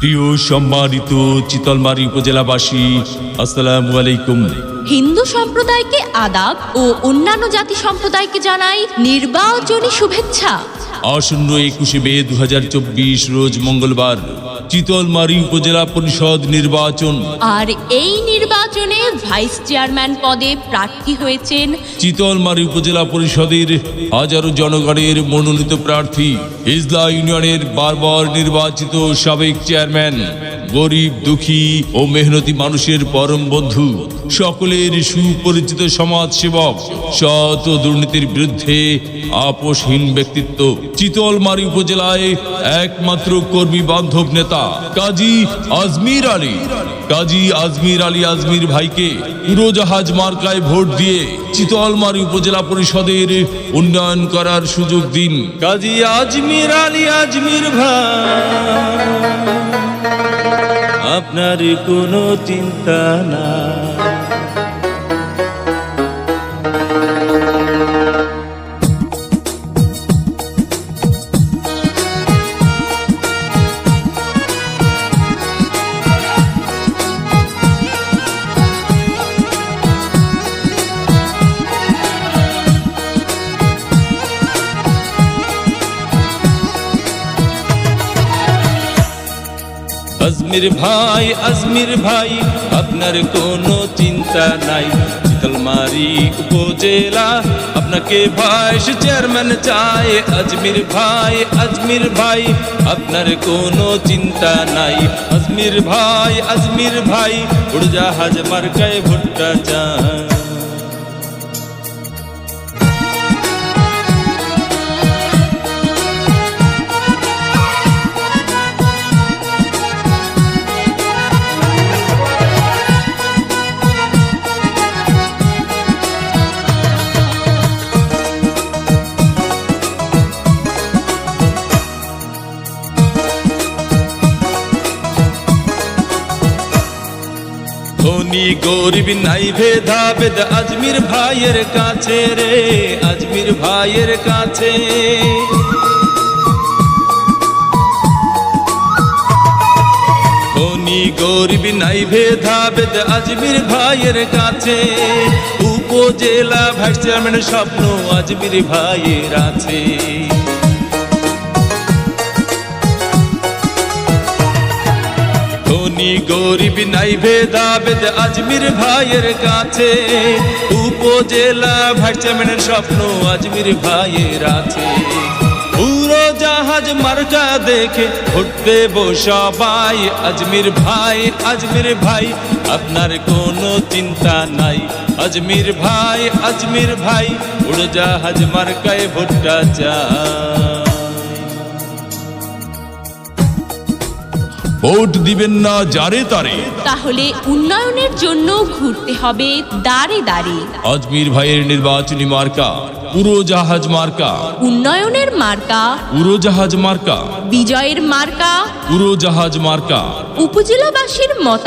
প্রিয় সম্মানিত চিতলমারী উপজেলাবাসী, আসসালামু আলাইকুম। হিন্দু সম্প্রদায়কে আদাব ও অন্যান্য জাতি সম্প্রদায়কে জানাই নির্বাচনী শুভেচ্ছা। আসন্ন 21 মে 2024 রোজ মঙ্গলবার চিতলমারী উপজেলা পরিষদ নির্বাচন। আর এই নির্বাচনে ভাইস চেয়ারম্যান পদে প্রার্থী হয়েছেন চিতলমারী উপজেলা পরিষদের হাজারো জনগণের মনোনীত প্রার্থী, ইজলা ইউনিয়নের বারবার নির্বাচিত সাবেক চেয়ারম্যান, গরিব দুঃখী ও মেহনতি মানুষের পরম বন্ধু, সকলের সুপরিচিত সমাজসেবক, সৎ ও দুর্নীতির বিরুদ্ধে আপোষহীন ব্যক্তিত্ব, চিতলমারী উপজেলায় একমাত্র কর্মী বান্ধব নেতা কাজী আজমির আলী। কাজী আজমির আলী আজমির ভাইকে উড়োজাহাজ মার্কায় ভোট দিয়ে চিতলমারী উপজেলা পরিষদের উন্নয়ন করার সুযোগ দিন। কাজী আজমির আলী আজমির ভাই, আপনার কোনো চিন্তা না। আজমির ভাই আপনার কোনো চিন্তা নাই। চিতলমারী উপজেলা আপনাকে ভাইস চেয়ারম্যান চায়। আজমির ভাই আপনার কোনো চিন্তা নাই। আজমির ভাই উড়োজাহাজ মার্কায় ভোটটা চায়। ধনী গরিব নাই ভেদাভেদ আজমির ভাইয়ের কাছে রে, আজমির ভাইয়ের কাছে। ধনী গরিব নাই ভেদাভেদ আজমির ভাইয়ের কাছে। উপজেলা ভাইস চেয়ারম্যানের স্বপ্ন আজমির ভাইয়ের আছে। ধনী গরিব নাই ভেদাভেদ আজমির ভাইয়ের কাছে। উপজেলা ভাইস চেয়ারম্যানের স্বপ্ন আজমির ভাইয়ের আছে। উড়োজাহাজ মার্কা দেখে ভোট দেব সবাই। আজমির ভাই আপনার কোনো চিন্তা নাই। আজমির ভাই উড়োজাহাজ মার্কায় ভোটটা চায়। ভোট দিবেন না যারে তারে, তাহলে উন্নয়নের জন্য ঘুরতে হবে দাঁড়ে দাঁড়ে। আজমির ভাইয়ের নির্বাচনী মার্কা উড়োজাহাজ মার্কা, উন্নয়নের মার্কা উড়োজাহাজ মার্কা, বিজয়ের মার্কা, উড়োজাহাজ মার্কা। উপজেলাবাসীর মতামত